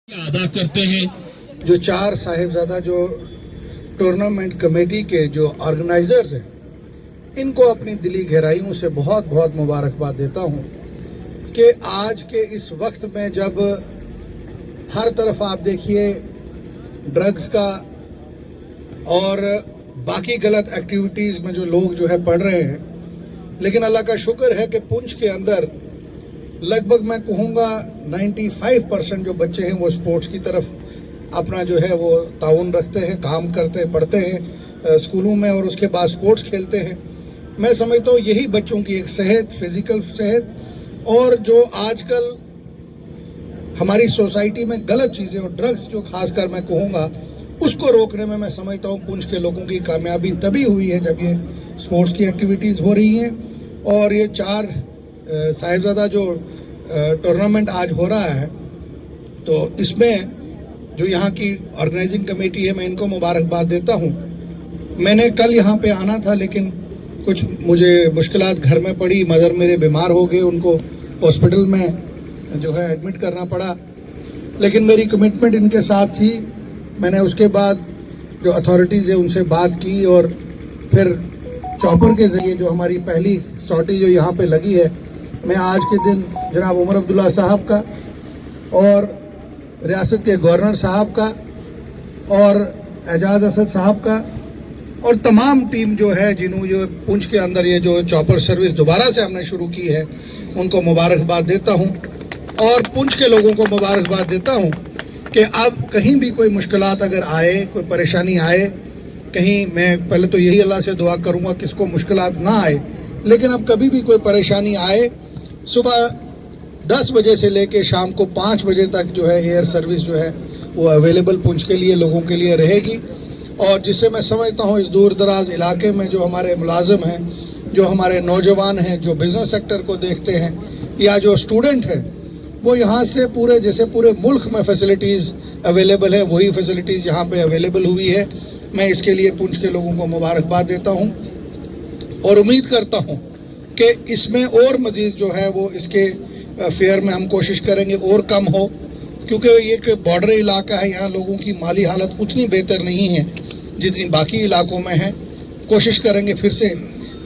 अदा करते हैं। जो चार साहिबजादा जो टूर्नामेंट कमेटी के जो ऑर्गेनाइजर्स हैं, इनको अपनी दिली गहराइयों से बहुत बहुत मुबारकबाद देता हूं कि आज के इस वक्त में जब हर तरफ आप देखिए ड्रग्स का और बाकी गलत एक्टिविटीज़ में जो लोग जो है पढ़ रहे हैं, लेकिन अल्लाह का शुक्र है कि पुंछ के अंदर लगभग मैं कहूँगा 95% जो बच्चे हैं वो स्पोर्ट्स की तरफ अपना जो है वो ताउन रखते हैं, काम करते हैं, पढ़ते हैं स्कूलों में और उसके बाद स्पोर्ट्स खेलते हैं। मैं समझता हूँ यही बच्चों की एक सेहत, फिज़िकल सेहत और जो आजकल हमारी सोसाइटी में गलत चीज़ें और ड्रग्स जो खासकर मैं कहूँगा उसको रोकने में मैं समझता हूँ पुंछ के लोगों की कामयाबी तभी हुई है जब ये स्पोर्ट्स की एक्टिविटीज़ हो रही हैं। और ये चार साहिबजादा जो टूर्नामेंट आज हो रहा है, तो इसमें जो यहाँ की ऑर्गेनाइजिंग कमेटी है मैं इनको मुबारकबाद देता हूँ। मैंने कल यहाँ पे आना था लेकिन कुछ मुझे मुश्किलात घर में पड़ी, मदर मेरे बीमार हो गए, उनको हॉस्पिटल में जो है एडमिट करना पड़ा, लेकिन मेरी कमिटमेंट इनके साथ थी। मैंने उसके बाद जो अथॉरिटीज़ है उनसे बात की और फिर चॉपर के ज़रिए जो हमारी पहली सॉटी जो यहाँ पे लगी है, मैं आज के दिन जनाब उमर अब्दुल्ला साहब का और रियासत के गवर्नर साहब का और एजाज असद साहब का और तमाम टीम जो है जिन्होंने जो पुंछ के अंदर ये जो चॉपर सर्विस दोबारा से हमने शुरू की है उनको मुबारकबाद देता हूँ। और पुंछ के लोगों को मुबारकबाद देता हूँ कि अब कहीं भी कोई मुश्किलात अगर आए, कोई परेशानी आए कहीं, मैं पहले तो यही अल्लाह से दुआ करूँगा किसको मुश्किलात ना आए, लेकिन अब कभी भी कोई परेशानी आए, सुबह 10 बजे से लेके शाम को 5 बजे तक जो है एयर सर्विस जो है वो अवेलेबल पुंछ के लिए लोगों के लिए रहेगी। और जिससे मैं समझता हूँ इस दूर दराज इलाके में जो हमारे मुलाजिम हैं, जो हमारे नौजवान हैं, जो बिज़नेस सेक्टर को देखते हैं या जो स्टूडेंट हैं, वो यहाँ से पूरे जैसे पूरे मुल्क में फैसिलिटीज़ अवेलेबल है वही फैसिलिटीज़ यहाँ पे अवेलेबल हुई है। मैं इसके लिए पुंछ के लोगों को मुबारकबाद देता हूँ और उम्मीद करता हूँ कि इसमें और मज़ीद जो है वो इसके फेयर में हम कोशिश करेंगे और कम हो, क्योंकि ये एक बॉर्डर इलाका है, यहाँ लोगों की माली हालत उतनी बेहतर नहीं है जितनी बाकी इलाकों में है। कोशिश करेंगे फिर से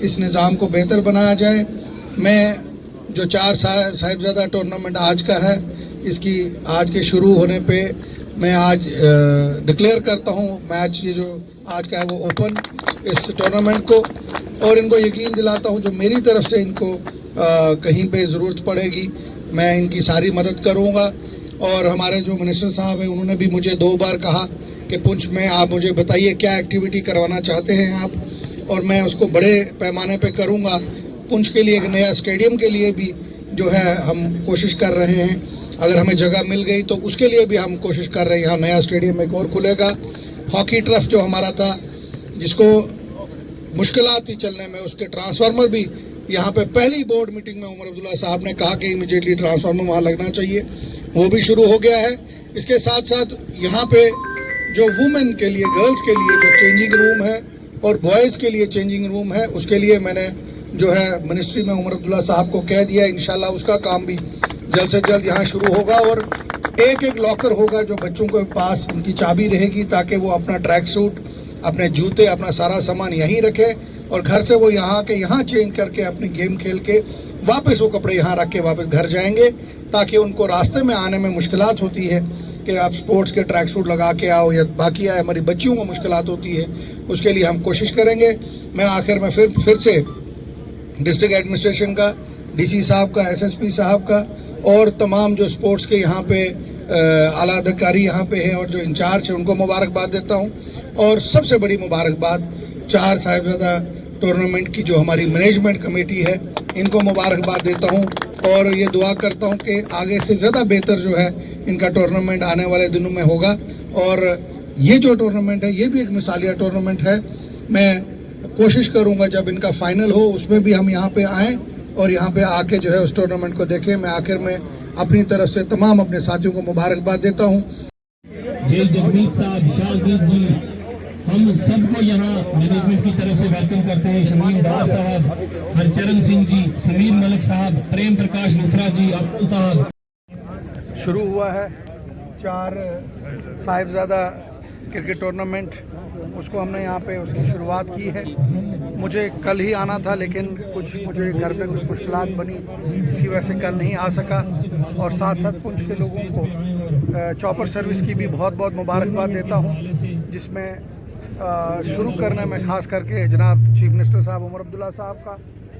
इस निज़ाम को बेहतर बनाया जाए। मैं जो चार साहिबजादा टूर्नामेंट आज का है, इसकी आज के शुरू होने पे मैं आज डिक्लेयर करता हूँ मैच ये जो आज का है वो ओपन इस टूर्नामेंट को, और इनको यकीन दिलाता हूँ जो मेरी तरफ से इनको कहीं पे ज़रूरत पड़ेगी मैं इनकी सारी मदद करूँगा। और हमारे जो मिनिस्टर साहब हैं उन्होंने भी मुझे 2 बार कहा कि पुंछ में आप मुझे बताइए क्या एक्टिविटी करवाना चाहते हैं आप, और मैं उसको बड़े पैमाने पे करूँगा। पुंछ के लिए एक नया स्टेडियम के लिए भी जो है हम कोशिश कर रहे हैं, अगर हमें जगह मिल गई तो उसके लिए भी हम कोशिश कर रहे हैं। यहाँ नया स्टेडियम एक और खुलेगा। हॉकी टर्फ जो हमारा था जिसको मुश्किलात थी चलने में, उसके ट्रांसफार्मर भी यहाँ पे पहली बोर्ड मीटिंग में उमर अब्दुल्ला साहब ने कहा कि इमीडिएटली ट्रांसफार्मर वहाँ लगना चाहिए, वो भी शुरू हो गया है। इसके साथ साथ यहाँ पे जो वुमेन के लिए, गर्ल्स के लिए जो चेंजिंग रूम है और बॉयज़ के लिए चेंजिंग रूम है, उसके लिए मैंने जो है मिनिस्ट्री में उमर अब्दुल्ला साहब को कह दिया, इंशाल्लाह उसका काम भी जल्द से जल्द यहाँ शुरू होगा। और एक लॉकर होगा जो बच्चों के पास उनकी चाबी रहेगी ताकि वो अपना ट्रैक सूट, अपने जूते, अपना सारा सामान यहीं रखे और घर से वो यहाँ के यहाँ चेंज करके अपनी गेम खेल के वापस वो कपड़े यहाँ रख के वापस घर जाएंगे, ताकि उनको रास्ते में आने में मुश्किलात होती है कि आप स्पोर्ट्स के ट्रैक सूट लगा के आओ या बाकी आए, हमारी बच्चियों को मुश्किलात होती है, उसके लिए हम कोशिश करेंगे। मैं आखिर में फिर से डिस्ट्रिक्ट एडमिनिस्ट्रेशन का, डीसी साहब का, एसएसपी साहब का और तमाम जो स्पोर्ट्स के यहाँ पे आला अधिकारी यहाँ पे हैं और जो इंचार्ज है उनको मुबारकबाद देता हूँ। और सबसे बड़ी मुबारकबाद चार साहिबजादा टूर्नामेंट की जो हमारी मैनेजमेंट कमेटी है इनको मुबारकबाद देता हूँ और ये दुआ करता हूँ कि आगे से ज़्यादा बेहतर जो है इनका टूर्नामेंट आने वाले दिनों में होगा। और ये जो टूर्नामेंट है ये भी एक मिसालिया टूर्नामेंट है। मैं कोशिश करूँगा जब इनका फाइनल हो उसमें भी हम यहाँ पे आएँ और यहाँ पे आके जो है उस टूर्नामेंट को देखें। मैं आखिर में अपनी तरफ से तमाम अपने साथियों को मुबारकबाद देता हूँ। जय जगमीत साहब, शाहजीत जी, हम सबको यहाँ मैनेजमेंट की तरफ से वेलकम करते हैं। शमीम डार साहब, हरचरण सिंह जी, समीर मलिक साहब, प्रेम प्रकाश लुथरा जी, अब्दुल साहब। शुरू हुआ है 4 साहिबजादा क्रिकेट टूर्नामेंट उसको हमने यहाँ पे उसकी शुरुआत की है। मुझे कल ही आना था लेकिन मुझे घर पे कुछ मुश्किलात बनी, इसी वजह से कल नहीं आ सका। और साथ साथ पुंछ के लोगों को चॉपर सर्विस की भी बहुत बहुत मुबारकबाद देता हूँ, जिसमें शुरू करने में ख़ास करके जनाब चीफ मिनिस्टर साहब उमर अब्दुल्ला साहब का,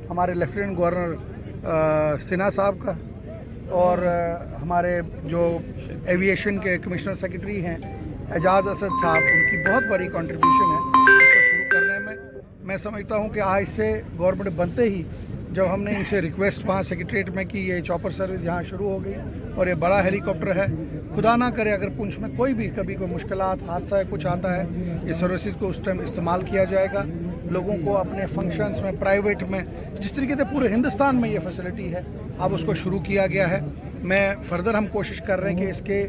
हमारे लेफ्टिनेंट गवर्नर सिन्हा साहब का, और हमारे जो एविएशन के कमिश्नर सेक्रेटरी हैं एजाज असद साहब, उनकी बहुत बड़ी कंट्रीब्यूशन है इसको शुरू करने में। मैं समझता हूं कि आज से गवर्नमेंट बनते ही जब हमने इनसे रिक्वेस्ट वहाँ सेक्रेटरीट में की, ये चॉपर सर्विस यहाँ शुरू हो गई और ये बड़ा हेलीकॉप्टर है। खुदा ना करे अगर पुंछ में कोई भी कभी कोई मुश्किलात, हादसा है, कुछ आता है, ये सर्विसेज को उस टाइम इस्तेमाल किया जाएगा। लोगों को अपने फंक्शंस में, प्राइवेट में, जिस तरीके से पूरे हिंदुस्तान में ये फैसिलिटी है, अब उसको शुरू किया गया है। मैं फर्दर हम कोशिश कर रहे हैं कि इसके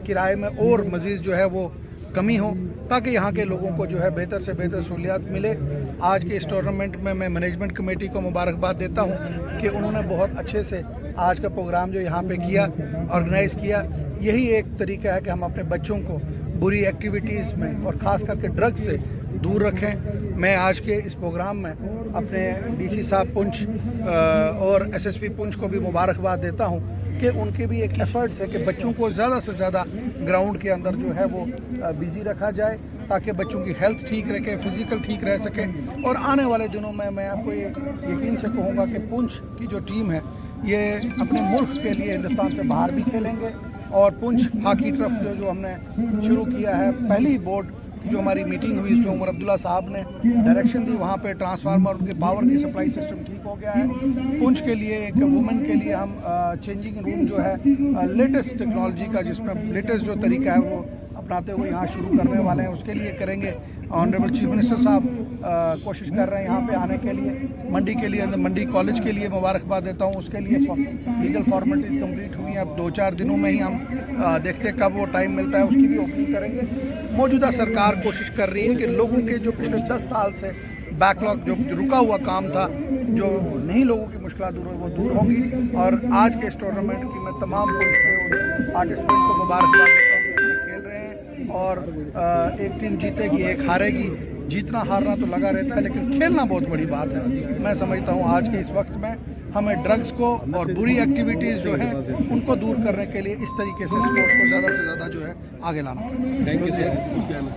किराए में और मज़ीद जो है वो कमी हो, ताकि यहाँ के लोगों को जो है बेहतर से बेहतर सहूलियात मिले। आज के इस टूर्नामेंट में मैं मैनेजमेंट कमेटी को मुबारकबाद देता हूँ कि उन्होंने बहुत अच्छे से आज का प्रोग्राम जो यहाँ पे किया, ऑर्गेनाइज़ किया। यही एक तरीका है कि हम अपने बच्चों को बुरी एक्टिविटीज़ में और ख़ास करके ड्रग्स से दूर रखें। मैं आज के इस प्रोग्राम में अपने डीसी साहब पुंछ और एसएसपी पुंछ को भी मुबारकबाद देता हूँ कि उनके भी एक एफर्ट्स है कि बच्चों को ज़्यादा से ज़्यादा ग्राउंड के अंदर जो है वो बिज़ी रखा जाए, ताकि बच्चों की हेल्थ ठीक रखे, फिज़िकल ठीक रह सके। और आने वाले दिनों में मैं आपको ये यकीन से कहूँगा कि पुंछ की जो टीम है ये अपने मुल्क के लिए हिंदुस्तान से बाहर भी खेलेंगे। और पुंछ हॉकी ट्रफ जो हमने शुरू किया है, पहली बोर्ड जो हमारी मीटिंग हुई इसमें उमर अब्दुल्ला साहब ने डायरेक्शन दी, वहाँ पे ट्रांसफार्मर, उनके पावर की सप्लाई सिस्टम ठीक हो गया है। पुंछ के लिए एक वुमेन के लिए हम चेंजिंग रूम जो है लेटेस्ट टेक्नोलॉजी का, जिसमें लेटेस्ट जो तरीका है वो अपनाते हुए यहाँ शुरू करने वाले हैं, उसके लिए करेंगे। ऑनरेबल चीफ मिनिस्टर साहब कोशिश कर रहे हैं यहाँ पे आने के लिए। मंडी के लिए, मंडी कॉलेज के लिए मुबारकबाद देता हूँ, उसके लिए लीगल फॉर्मेलिटीज़ कंप्लीट हुई हैं। अब 2-4 दिनों में ही हम देखते हैं कब वो टाइम मिलता है, उसकी भी ओपनिंग करेंगे। मौजूदा सरकार कोशिश कर रही है कि लोगों के जो पिछले 10 साल से बैकलॉग जो रुका हुआ काम था, जो नहीं लोगों की मुश्किल दूर हुई, वो दूर होंगी। और आज के इस टूर्नामेंट की मैं तमाम पार्टिसिपेंट को मुबारकबाद देता हूँ जो इसमें खेल रहे हैं। और एक टीम जीतेगी, एक हारेगी। जीतना हारना तो लगा रहता है, लेकिन खेलना बहुत बड़ी बात है। मैं समझता हूँ आज के इस वक्त में हमें ड्रग्स को और बुरी एक्टिविटीज़ जो है उनको दूर करने के लिए इस तरीके से स्पोर्ट्स को ज़्यादा से ज़्यादा जो है आगे लाना। Thank you sir.